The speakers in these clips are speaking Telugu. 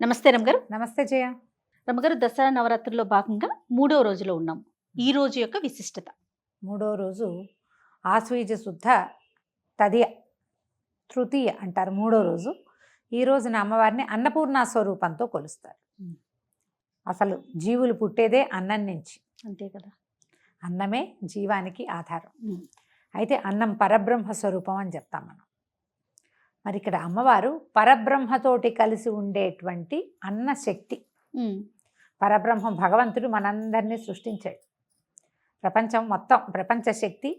నమస్తే రమగారు. నమస్తే జయ. రమగారు, దసరా నవరాత్రుల్లో భాగంగా 3వ రోజులో ఉన్నాం. ఈ రోజు యొక్క విశిష్టత? మూడో రోజు ఆశ్వీజ శుద్ధ తదియ తృతీయ అంటారు. మూడో రోజు. ఈ రోజున అమ్మవారిని అన్నపూర్ణ స్వరూపంతో కొలుస్తారు. అసలు జీవులు పుట్టేదే అన్నం నుంచి, అంతే కదా. అన్నమే జీవానికి ఆధారం. అయితే అన్నం పరబ్రహ్మ స్వరూపం అని చెప్తాం మనం. మరి ఇక్కడ అమ్మవారు పరబ్రహ్మతోటి కలిసి ఉండేటువంటి అన్న శక్తి. పరబ్రహ్మ భగవంతుడు మనందరినీ సృష్టించాడు. ప్రపంచం మొత్తం, ప్రపంచ శక్తి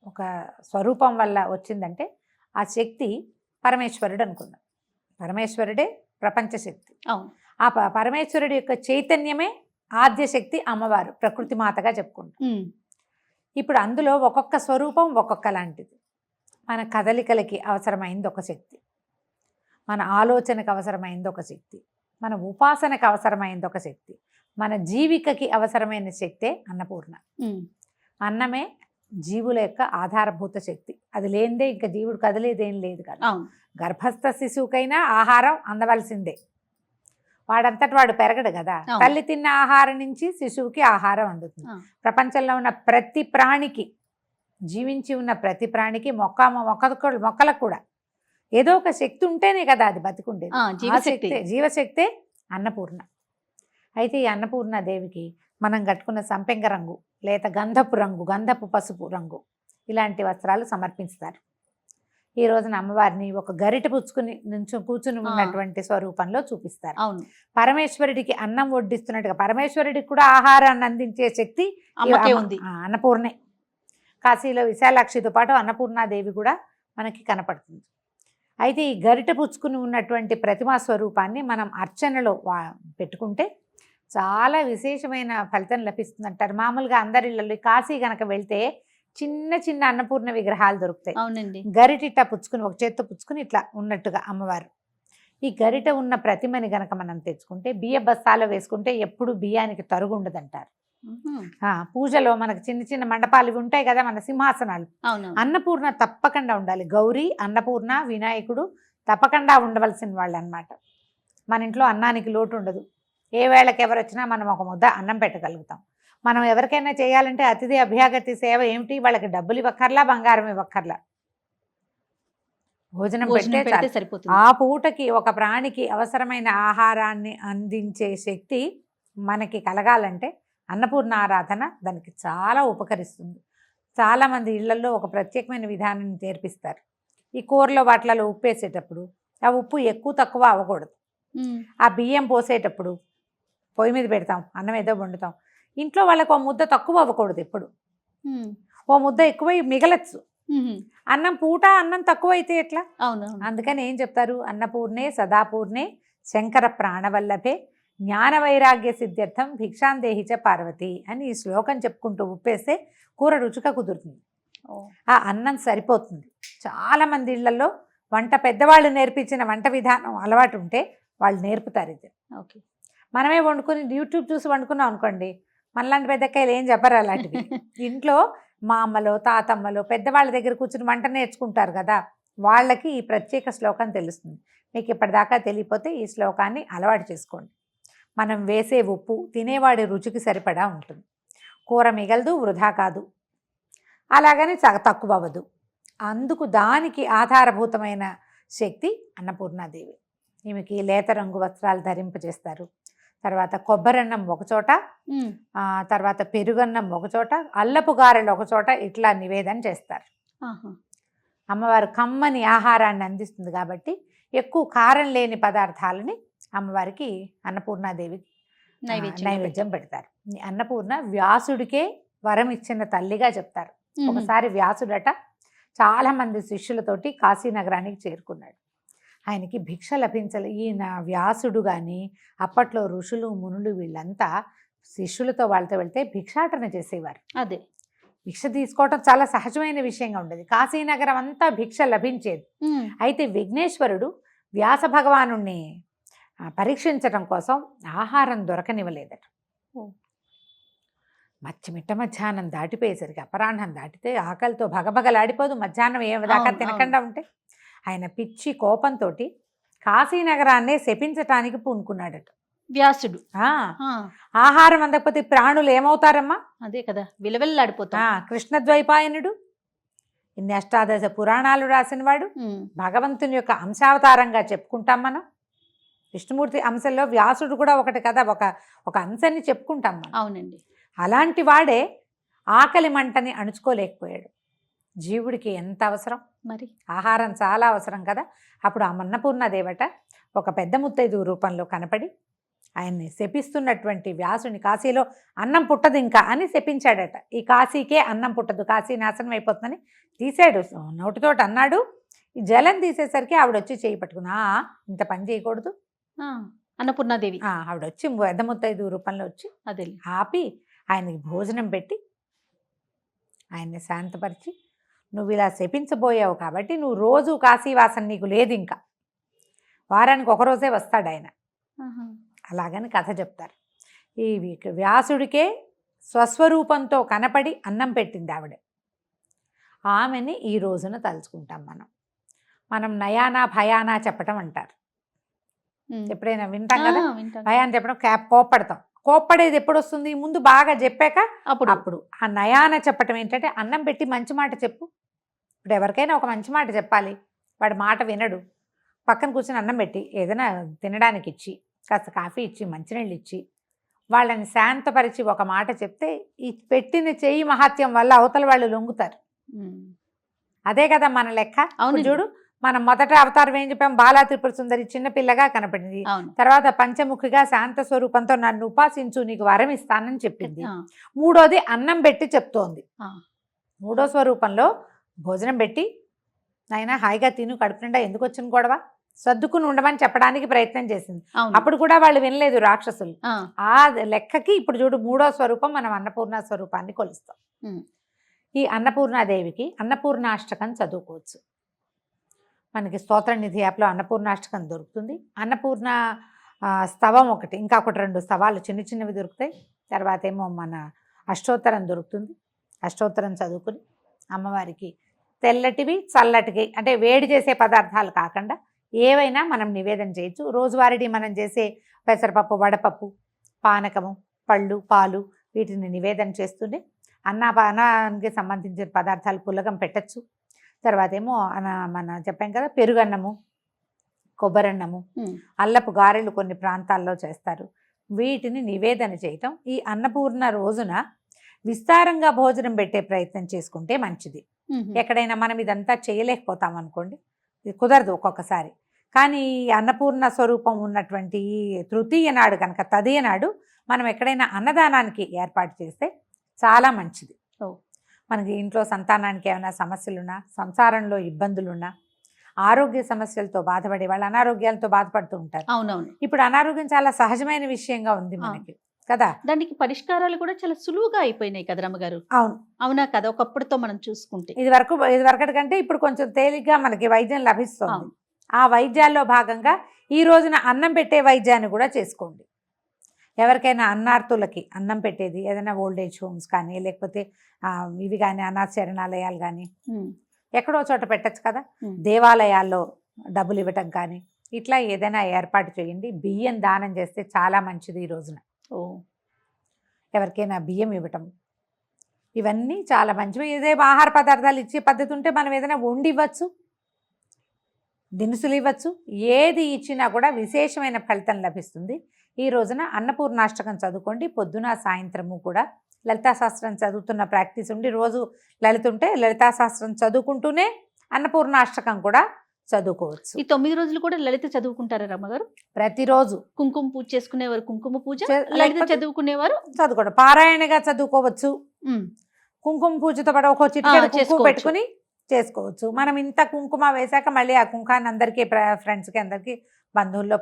ఒక స్వరూపం వల్ల వచ్చిందంటే ఆ శక్తి పరమేశ్వరుడు అనుకుందాం. పరమేశ్వరుడే ప్రపంచ శక్తి. ఆ పరమేశ్వరుడి యొక్క చైతన్యమే ఆద్యశక్తి అమ్మవారు, ప్రకృతి మాతగా చెప్పుకుంటాం. ఇప్పుడు అందులో ఒక్కొక్క స్వరూపం ఒక్కొక్క లాంటిది. మన కదలికలకి అవసరమైంది ఒక శక్తి, మన ఆలోచనకు అవసరమైంది ఒక శక్తి, మన ఉపాసనకు అవసరమైంది ఒక శక్తి, మన జీవికకి అవసరమైన శక్తే అన్నపూర్ణ. అన్నమే జీవుల యొక్క ఆధారభూత శక్తి. అది లేనిదే ఇంకా జీవుడు కదిలేదేం లేదు కదా. గర్భస్థ శిశువుకైనా ఆహారం అందవలసిందే, వాడంతటి వాడు పెరగడు కదా. తల్లి తిన్న ఆహారం నుంచి శిశువుకి ఆహారం అందుతుంది. ప్రపంచంలో ఉన్న ప్రతి ప్రాణికి, జీవించి ఉన్న ప్రతి ప్రాణికి, మొక్కలకు కూడా ఏదో ఒక శక్తి ఉంటేనే కదా అది బతికుండేది. జీవశక్తే అన్నపూర్ణ. అయితే ఈ అన్నపూర్ణ దేవికి మనం కట్టుకున్న సంపెంగ రంగు, లేక గంధపు రంగు, గంధపు పసుపు రంగు ఇలాంటి వస్త్రాలు సమర్పిస్తారు. ఈ రోజున అమ్మవారిని ఒక గరిట పుచ్చుకుని కూర్చుని ఉన్నటువంటి స్వరూపంలో చూపిస్తారు. పరమేశ్వరుడికి అన్నం వడ్డిస్తున్నట్టుగా పరమేశ్వరుడికి కూడా ఆహారాన్ని అందించే శక్తి ఉంది, అన్నపూర్ణే. కాశీలో విశాలాక్షితో పాటు అన్నపూర్ణాదేవి కూడా మనకి కనపడుతుంది. అయితే ఈ గరిట పుచ్చుకుని ఉన్నటువంటి ప్రతిమా స్వరూపాన్ని మనం అర్చనలో పెట్టుకుంటే చాలా విశేషమైన ఫలితం లభిస్తుందంటారు. మామూలుగా అందరి ఇళ్ళల్లో కాశీ గనక వెళ్తే చిన్న చిన్న అన్నపూర్ణ విగ్రహాలు దొరుకుతాయి. అవునండి. గరిట ఇట్లా పుచ్చుకుని, ఒక చేత్తో పుచ్చుకుని ఇట్లా ఉన్నట్టుగా అమ్మవారు. ఈ గరిట ఉన్న ప్రతిమని గనక మనం తెచ్చుకుంటే బియ్య బస్తాలో వేసుకుంటే ఎప్పుడు బియ్యానికి తరుగు ఉండదంటారు. పూజలో మనకు చిన్న చిన్న మండపాలు ఇవి ఉంటాయి కదా, మన సింహాసనాలు. అన్నపూర్ణ తప్పకుండా ఉండాలి. గౌరీ, అన్నపూర్ణ, వినాయకుడు తప్పకుండా ఉండవలసిన వాళ్ళు అన్నమాట. మన ఇంట్లో అన్నానికి లోటు ఉండదు. ఏ వేళకి ఎవరు వచ్చినా మనం ఒక ముద్ద అన్నం పెట్టగలుగుతాం. మనం ఎవరికైనా చేయాలంటే అతిథి అభ్యాగతి సేవ ఏమిటి, వాళ్ళకి డబ్బులు ఇవ్వక్కర్లా, బంగారం ఇవ్వక్కర్లా, భోజనం పెడితే సరిపోతుంది. ఆ పూటకి ఒక ప్రాణికి అవసరమైన ఆహారాన్ని అందించే శక్తి మనకి కలగాలంటే అన్నపూర్ణ ఆరాధన దానికి చాలా ఉపకరిస్తుంది. చాలామంది ఇళ్లలో ఒక ప్రత్యేకమైన విధానాన్ని నేర్పిస్తారు. ఈ కూరలో వాటిలలో ఉప్పు వేసేటప్పుడు ఆ ఉప్పు ఎక్కువ తక్కువ అవ్వకూడదు. ఆ బియ్యం పోసేటప్పుడు పొయ్యి మీద పెడతాం, అన్నం ఏదో వండుతాం, ఇంట్లో వాళ్ళకు ఓ ముద్ద తక్కువ అవ్వకూడదు. ఎప్పుడు ఓ ముద్ద ఎక్కువై మిగలచ్చు. అన్నం పూట అన్నం తక్కువ అయితే ఎట్లా? అందుకని ఏం చెప్తారు, అన్నపూర్ణే సదాపూర్ణే శంకర ప్రాణవల్లభే జ్ఞాన వైరాగ్య సిద్ధ్యర్థం భిక్షాందేహిచ పార్వతి అని ఈ శ్లోకం చెప్పుకుంటూ ఉప్పేస్తే కూర రుచిగా కుదురుతుంది. ఆ అన్నం సరిపోతుంది. చాలామంది ఇళ్లలో వంట పెద్దవాళ్ళు నేర్పించిన వంట విధానం అలవాటు ఉంటే వాళ్ళు నేర్పుతారు ఇది. మనమే వండుకొని యూట్యూబ్ చూసి వండుకున్నాం అనుకోండి, మనలాంటి పెద్దకాయలు ఏం చెప్పరు అలాంటివి. ఇంట్లో మా అమ్మలో, తాతమ్మలో పెద్దవాళ్ళ దగ్గర కూర్చుని వంట నేర్చుకుంటారు కదా, వాళ్ళకి ఈ ప్రత్యేక శ్లోకం తెలుస్తుంది. మీకు ఇప్పటిదాకా తెలియపోతే ఈ శ్లోకాన్ని అలవాటు చేసుకోండి. మనం వేసే ఉప్పు తినేవాడి రుచికి సరిపడా ఉంటుంది. కూర మిగలదు, వృధా కాదు, అలాగని తక్కువ అవ్వదు. అందుకు దానికి ఆధారభూతమైన శక్తి అన్నపూర్ణాదేవి. ఈమెకి లేత రంగు వస్త్రాలు ధరింపజేస్తారు. తర్వాత కొబ్బరన్నం ఒకచోట, తర్వాత పెరుగన్నం ఒకచోట, అల్లపు గారెలు ఒకచోట ఇట్లా నివేదన చేస్తారు. అమ్మవారు కమ్మని ఆహారాన్ని అందిస్తుంది కాబట్టి ఎక్కువ కారం లేని పదార్థాలని అమ్మవారికి అన్నపూర్ణాదేవికి నైవేద్యం పెడతారు. అన్నపూర్ణ వ్యాసుడికే వరం ఇచ్చిన తల్లిగా చెప్తారు. ఒకసారి వ్యాసుడట చాలా మంది శిష్యులతోటి కాశీనగరానికి చేరుకున్నాడు. ఆయనకి భిక్ష లభించలే. ఈయన వ్యాసుడు కానీ అప్పట్లో ఋషులు మునులు వీళ్ళంతా శిష్యులతో వాళ్ళతో వెళ్తే భిక్షాటన చేసేవారు. అదే భిక్ష తీసుకోవటం చాలా సహజమైన విషయంగా ఉండేది. కాశీనగరం అంతా భిక్ష లభించేది. అయితే విఘ్నేశ్వరుడు వ్యాస భగవాను పరీక్షించడం కోసం ఆహారం దొరకనివ్వలేదట. మిట్ట మధ్యాహ్నం దాటిపోయేసరికి, అపరాహ్నం దాటితే ఆకలితో భగభగలాడిపోదు. మధ్యాహ్నం ఏమి దాకా తినకుండా ఉంటే ఆయన పిచ్చి కోపంతో కాశీనగరాన్నే శపించటానికి పూనుకున్నాడట. వ్యాసుడు. ఆ, ఆహారం అందకపోతే ప్రాణులు ఏమవుతారమ్మా? అదే కదా, విలవెల్లాడిపోతా. కృష్ణద్వైపాయనుడు ఇన్ని అష్టాదశ పురాణాలు రాసినవాడు, భగవంతుని యొక్క అంశావతారంగా చెప్పుకుంటాం మనం. విష్ణుమూర్తి అంశంలో వ్యాసుడు కూడా ఒకటి కదా, ఒక అంశాన్ని చెప్పుకుంటాం మనం. అవునండి. అలాంటి వాడే ఆకలి మంటని అణుచుకోలేకపోయాడు. జీవుడికి ఎంత అవసరం మరి, ఆహారం చాలా అవసరం కదా. అప్పుడు ఆ అన్నపూర్ణాదేవట ఒక పెద్ద ముత్తైదు రూపంలో కనపడి ఆయన్ని శపిస్తున్నటువంటి వ్యాసుని కాశీలో అన్నం పుట్టదు ఇంకా అని శపించాడట. ఈ కాశీకే అన్నం పుట్టదు, కాశీ నాశనం అయిపోతుందని తీసాడు, నోటితోటి అన్నాడు. ఈ జలం తీసేసరికి ఆవిడొచ్చి చేయి పట్టుకున్నా, ఇంత పని చేయకూడదు. అన్నపూర్ణాదేవి ఆవిడొచ్చి పెద్ద ముత్తైదు రూపంలో వచ్చి అదే ఆపి ఆయనకి భోజనం పెట్టి ఆయన్ని శాంతపరిచి, నువ్వు ఇలా శపించబోయావు కాబట్టి నువ్వు రోజు కాశీవాసం నీకు లేదు, ఇంకా వారానికి ఒకరోజే వస్తాడు ఆయన. అలాగని కథ చెప్తారు. ఈ వ్యాసుడికే స్వస్వరూపంతో కనపడి అన్నం పెట్టింది ఆవిడ. ఆమెని ఈ రోజున తలుచుకుంటాం మనం నయానా భయానా చెప్పటం అంటారు. ఎప్పుడైనా వింటాం కదా, భయాన్ని చెప్పడం, కోప్పడతాం. కోప్పడేది ఎప్పుడు వస్తుంది? ముందు బాగా చెప్పాక అప్పుడు ఆ నయాన చెప్పటం ఏంటంటే, అన్నం పెట్టి మంచి మాట చెప్పు. ఇప్పుడు ఎవరికైనా ఒక మంచి మాట చెప్పాలి, వాడి మాట వినడు. పక్కన కూర్చొని అన్నం పెట్టి ఏదైనా తినడానికి ఇచ్చి, కాస్త కాఫీ ఇచ్చి, మంచినీళ్ళు ఇచ్చి, వాళ్ళని శాంతపరిచి ఒక మాట చెప్తే ఈ పెట్టిన చెయ్యి మహాత్యం వల్ల అవతల వాళ్ళు లొంగుతారు. అదే కదా మన లెక్క. అవును చూడు, మనం మొదట అవతారం ఏం చెప్పాం? బాలా త్రిపుర సుందరి చిన్నపిల్లగా కనపడింది. తర్వాత పంచముఖిగా శాంత స్వరూపంతో నన్ను ఉపాసించు, నీకు వరం ఇస్తానని చెప్పింది. మూడోది అన్నం పెట్టి చెప్తోంది. మూడో స్వరూపంలో భోజనం పెట్టి, నాయనా హాయిగా తిను, కడుపు నిండా ఎందుకు వచ్చిన గొడవ, సర్దుకుని ఉండమని చెప్పడానికి ప్రయత్నం చేసింది. అప్పుడు కూడా వాళ్ళు వినలేదు రాక్షసులు. ఆ లెక్కకి ఇప్పుడు చూడు, మూడో స్వరూపం మనం అన్నపూర్ణ స్వరూపాన్ని కొలుస్తాం. ఈ అన్నపూర్ణాదేవికి అన్నపూర్ణాష్టకం చదువుకోవచ్చు. మనకి స్తోత్ర నిధి యాప్లో అన్నపూర్ణాష్టకం దొరుకుతుంది. అన్నపూర్ణ స్తవం ఒకటి, ఇంకా ఒకటి 2 స్తవాలు చిన్న చిన్నవి దొరుకుతాయి. తర్వాత ఏమో మన అష్టోత్తరం దొరుకుతుంది. అష్టోత్తరం చదువుకుని అమ్మవారికి తెల్లటివి చల్లటివి, అంటే వేడి చేసే పదార్థాలు కాకుండా ఏవైనా మనం నివేదన చేయొచ్చు. రోజువారీ మనం చేసే పెసరపప్పు, వడపప్పు, పానకము, పళ్ళు, పాలు వీటిని నివేదన చేస్తుండే అన్నానికి సంబంధించిన పదార్థాలు పులగం పెట్టచ్చు. తర్వాత ఏమో మన చెప్పాం కదా, పెరుగన్నము, కొబ్బరన్నము, అల్లపు గారెలు కొన్ని ప్రాంతాల్లో చేస్తారు. వీటిని నివేదన చేయటం ఈ అన్నపూర్ణ రోజున విస్తారంగా భోజనం పెట్టే ప్రయత్నం చేసుకుంటే మంచిది. ఎక్కడైనా మనం ఇదంతా చేయలేకపోతాం అనుకోండి, ఇది కుదరదు ఒక్కొక్కసారి. కానీ ఈ అన్నపూర్ణ స్వరూపం ఉన్నటువంటి ఈ తృతీయ నాడు కనుక, తదియ నాడు మనం ఎక్కడైనా అన్నదానానికి ఏర్పాటు చేస్తే చాలా మంచిది. మనకి ఇంట్లో సంతానానికి ఏమైనా సమస్యలున్నా, సంసారంలో ఇబ్బందులున్నా, ఆరోగ్య సమస్యలతో బాధపడే వాళ్ళు అనారోగ్యాలతో బాధపడుతూ ఉంటారు. అవునవును. ఇప్పుడు అనారోగ్యం చాలా సహజమైన విషయంగా ఉంది మనకి కదా. దానికి పరిష్కారాలు కూడా చాలా సులువుగా అయిపోయినాయి కదా రమ్మగారు. అవును, అవునా కదా, ఒకప్పుడుతో మనం చూసుకుంటే ఇది వరకటి కంటే ఇప్పుడు కొంచెం తేలిగ్గా మనకి వైద్యం లభిస్తుంది. ఆ వైద్యాల్లో భాగంగా ఈ రోజున అన్నం పెట్టే వైద్యాన్ని కూడా చేసుకోండి. ఎవరికైనా అన్నార్థులకి అన్నం పెట్టేది, ఏదైనా ఓల్డేజ్ హోమ్స్ కానీ, లేకపోతే ఇవి కానీ అనాథ శరణాలయాలు కానీ ఎక్కడో చోట పెట్టచ్చు కదా. దేవాలయాల్లో డబ్బులు ఇవ్వటం కానీ ఇట్లా ఏదైనా ఏర్పాటు చేయండి. బియ్యం దానం చేస్తే చాలా మంచిది ఈ రోజున. ఎవరికైనా బియ్యం ఇవ్వటం, ఇవన్నీ చాలా మంచివి. ఏదే ఆహార పదార్థాలు ఇచ్చే పద్ధతి ఉంటే మనం ఏదైనా వండి ఇవ్వచ్చు, దినుసులు ఇవ్వచ్చు. ఏది ఇచ్చినా కూడా విశేషమైన ఫలితం లభిస్తుంది. ఈ రోజున అన్నపూర్ణాష్టకం చదువుకోండి. పొద్దున సాయంత్రము కూడా లలితా శాస్త్రం చదువుతున్న ప్రాక్టీస్ ఉండి, రోజు లలిత ఉంటే లలితా శాస్త్రం చదువుకుంటూనే అన్నపూర్ణాష్టకం కూడా చదువుకోవచ్చు. ఈ 9 రోజులు కూడా లలిత చదువుకుంటారా రమ్మగారు? ప్రతిరోజు కుంకుమ పూజ చేసుకునేవారు కుంకుమ పూజ, లలిత చదువుకునేవారు చదువుకోవడం, పారాయణగా చదువుకోవచ్చు. కుంకుమ పూజతో పాటు ఒక చిటికెడు పెట్టుకుని చేసుకోవచ్చు. మనం ఇంత కుంకుమ వేశాక మళ్ళీ ఆ కుంకాన్ని అందరికీ, ఫ్రెండ్స్కి, అందరికీ, బంధువుల్లో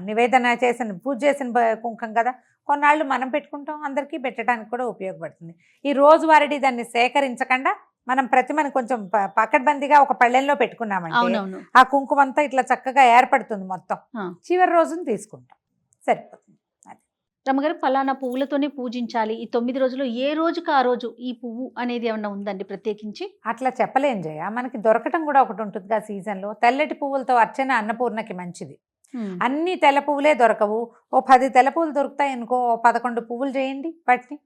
నివేదన చేసిన పూజ చేసిన కుంకం కదా, కొన్నాళ్ళు మనం పెట్టుకుంటాం, అందరికీ పెట్టడానికి కూడా ఉపయోగపడుతుంది. ఈ రోజువారీ దాన్ని సేకరించకుండా మనం ప్రతిమని కొంచెం పకడ్బందీగా ఒక పళ్ళెంలో పెట్టుకున్నామంటే ఆ కుంకుమ అంతా ఇట్లా చక్కగా ఏర్పడుతుంది మొత్తం. చివరి రోజున తీసుకుంటాం, సరిపోతుంది. రమ్మగారు ఫలానా పువ్వులతోనే పూజించాలి, ఈ 9 రోజుల్లో ఏ రోజుకి ఆ రోజు ఈ పువ్వు అనేది ఏమన్నా ఉందండి ప్రత్యేకించి? అట్లా చెప్పలేం జయ. మనకి దొరకటం కూడా ఒకటి ఉంటుందిగా సీజన్లో. తెల్లటి పువ్వులతో అర్చన అన్నపూర్ణకి మంచిది. అన్ని తెల్ల పువ్వులే దొరకవు. ఓ 10 తెల్ల పువ్వులు దొరుకుతాయి అనుకో, 11 పువ్వులు చేయండి వాటిని.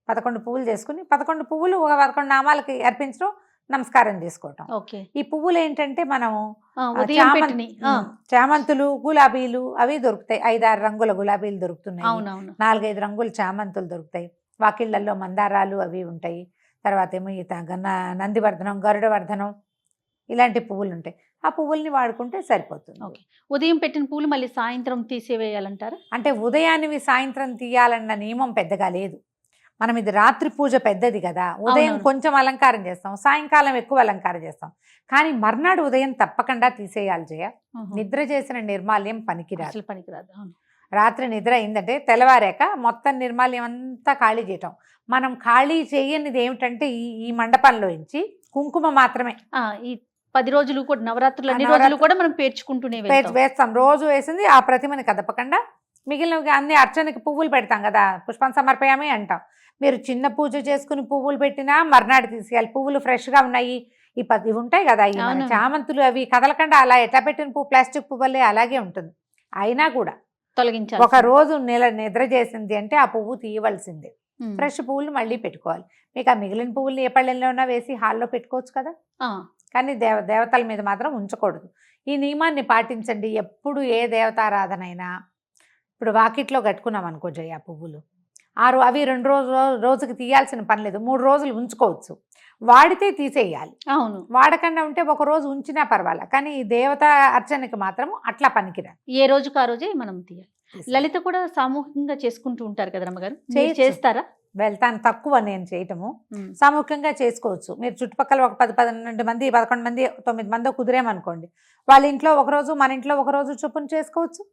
11 పువ్వులు చేసుకుని 11 పువ్వులు ఒక 11 నామాలకి అర్పించడం, నమస్కారం చేసుకోవటం. ఓకే. ఈ పువ్వులు ఏంటంటే మనం ఉదయం పెట్టినవి. చామంతులు, గులాబీలు అవి దొరుకుతాయి. 5-6 రంగుల గులాబీలు దొరుకుతున్నాయి, అవునవును. 4-5 రంగుల చామంతులు దొరుకుతాయి. వాకిళ్లలో మందారాలు అవి ఉంటాయి. తర్వాత ఏమో ఈ నందివర్ధనం, గరుడవర్ధనం ఇలాంటి పువ్వులు ఉంటాయి. ఆ పువ్వుల్ని వాడుకుంటే సరిపోతుంది. ఓకే. ఉదయం పెట్టిన పువ్వులు మళ్ళీ సాయంత్రం తీసేవేయాలంటారా? అంటే ఉదయాన్నివి సాయంత్రం తీయాలన్న నియమం పెద్దగా లేదు. మనం ఇది రాత్రి పూజ పెద్దది కదా, ఉదయం అవునవును. కొంచెం అలంకారం చేస్తాం, సాయంకాలం ఎక్కువ అలంకారం చేస్తాం. కానీ మర్నాడు ఉదయం తప్పకుండా తీసేయాలి జయ. నిద్ర చేసిన నిర్మాల్యం పనికిరాదు. అసలు పనికిరాదు. అవును. రాత్రి నిద్ర అయిందంటే తెల్లవారాక మొత్తం నిర్మాల్యం అంతా ఖాళీ చేయటం. మనం ఖాళీ చేయనిది ఏమిటంటే ఈ మండపంలో నుంచి కుంకుమ మాత్రమే. ఈ 10 రోజులు కూడా నవరాత్రులు అన్ని రోజులు కూడా మనం పేర్చుకుంటూనే వేస్తాం. రోజు వేసింది ఆ ప్రతిమని కదపకుండా మిగిలినవి అన్ని అర్చనకి పువ్వులు పెడతాం కదా, పుష్పం సమర్పయామి అంటాం. మీరు చిన్న పూజ చేసుకుని పువ్వులు పెట్టినా మర్నాడు తీసేయాలి. పువ్వులు ఫ్రెష్గా ఉన్నాయి. ఇవి ఉంటాయి కదా, ఈ మన చామంతులు అవి కదలకుండా అలా ఎట్లా పెట్టిన పువ్వు ప్లాస్టిక్ పువ్వులే అలాగే ఉంటుంది. అయినా కూడా తొలగించాలి. ఒక రోజు నిద్ర చేసింది అంటే ఆ పువ్వు తీయవలసిందే. ఫ్రెష్ పువ్వులు మళ్ళీ పెట్టుకోవాలి. మీకు ఆ మిగిలిన పువ్వులు ఏ పళ్ళెల్లో ఉన్నా వేసి హాల్లో పెట్టుకోవచ్చు కదా, కానీ దేవతల మీద మాత్రం ఉంచకూడదు. ఈ నియమాన్ని పాటించండి. ఎప్పుడు ఏ దేవతారాధన అయినా, ఇప్పుడు వాకిట్లో కట్టుకున్నాం అనుకో జయ, పువ్వులు అవి 2 రోజుకి తీయాల్సిన పని లేదు. 3 రోజులు ఉంచుకోవచ్చు. వాడితే తీసేయాలి. అవును. వాడకుండా ఉంటే ఒక రోజు ఉంచినా పర్వాలేదు. కానీ ఈ దేవతా అర్చనకి మాత్రం అట్లా పనికిరాదు. ఏ రోజుకి ఆ రోజే మనం తీయాలి. లలిత కూడా సామూహికంగా చేసుకుంటూ ఉంటారు కదా రమ్మగారు, చేస్తారా? వెళ్తాను, తక్కువ నేను చేయటము. సామూహికంగా చేసుకోవచ్చు. మీరు చుట్టుపక్కల ఒక 10-12 మంది, 11 మంది, 9 మంది కుదిరేమనుకోండి, వాళ్ళ ఇంట్లో ఒకరోజు, మన ఇంట్లో ఒకరోజు చొప్పున చేసుకోవచ్చు.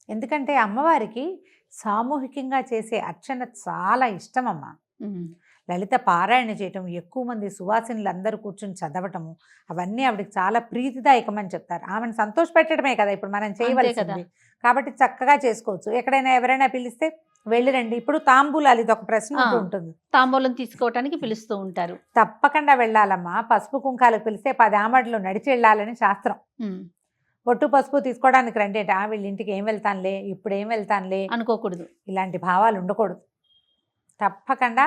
ఎందుకంటే అమ్మవారికి సామూహికంగా చేసే అర్చన చాలా ఇష్టం అమ్మ. లలిత పారాయణ చేయటం, ఎక్కువ మంది సువాసినులు అందరూ కూర్చొని చదవటము, అవన్నీ ఆవిడకి చాలా ప్రీతిదాయకమని చెప్తారు. ఆమెను సంతోషపెట్టడమే కదా ఇప్పుడు మనం చేయవలసింది. కాబట్టి చక్కగా చేసుకోవచ్చు. ఎక్కడైనా ఎవరైనా పిలిస్తే వెళ్ళి రండి. ఇప్పుడు తాంబూలాలు, ఇది ఒక ప్రశ్న ఉంటుంది. తాంబూలం తీసుకోవటానికి పిలుస్తూ ఉంటారు. తప్పకుండా వెళ్ళాలమ్మా. పసుపు కుంకాలకు పిలిస్తే 10 ఆమడలు నడిచి వెళ్ళాలని శాస్త్రం. బొట్టు పసుపు తీసుకోవడానికి రండి అంటే వీళ్ళ ఇంటికి ఏం వెళ్తానులే, ఇప్పుడు ఏం వెళ్తానులే అనుకోకూడదు. ఇలాంటి భావాలు ఉండకూడదు. తప్పకుండా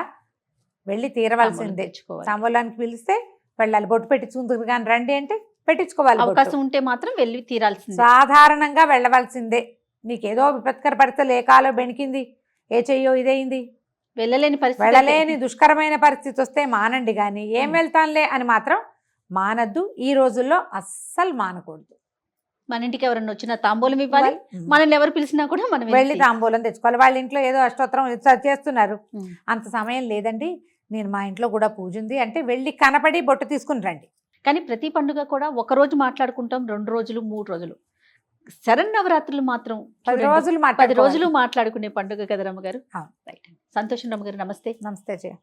వెళ్ళి తీరవలసిందే. తాంబూలానికి పిలిస్తే వెళ్ళాలి. బొట్టు పెట్టించుకుంటుంది కానీ రండి అంటే పెట్టించుకోవాలి. అవకాశం ఉంటే మాత్రం వెళ్ళి తీరాల్సిందే. సాధారణంగా వెళ్ళవలసిందే. నీకేదో విపత్కర పరిస్థితులు, ఏ కాలో బెణికింది, ఏ చెయ్యో ఇదైంది, వెళ్ళలేని దుష్కరమైన పరిస్థితి వస్తే మానండి. కానీ ఏం వెళ్తానులే అని మాత్రం మానద్దు. ఈ రోజుల్లో అస్సలు మానకూడదు. మన ఇంటికి ఎవరన్నా వచ్చినా తాంబూలం ఇవ్వాలి. మనల్ని ఎవరు పిలిచినా కూడా మనం వెళ్ళి తాంబూలం తెచ్చుకోవాలి. వాళ్ళ ఇంట్లో ఏదో అష్టోత్తరం చేస్తున్నారు, అంత సమయం లేదండి, నేను మా ఇంట్లో కూడా పూజ ఉంది అంటే వెళ్ళి కనపడి బొట్టు తీసుకుని రండి. కానీ ప్రతి పండుగ కూడా 1 రోజు మాట్లాడుకుంటాం, 2 రోజులు, 3 రోజులు. శరన్నవరాత్రులు మాత్రం 10 రోజులు మాట్లాడుకునే పండుగ కదా రమ్మగారు. సంతోషం రమ్మగారు. నమస్తే. నమస్తే జయ.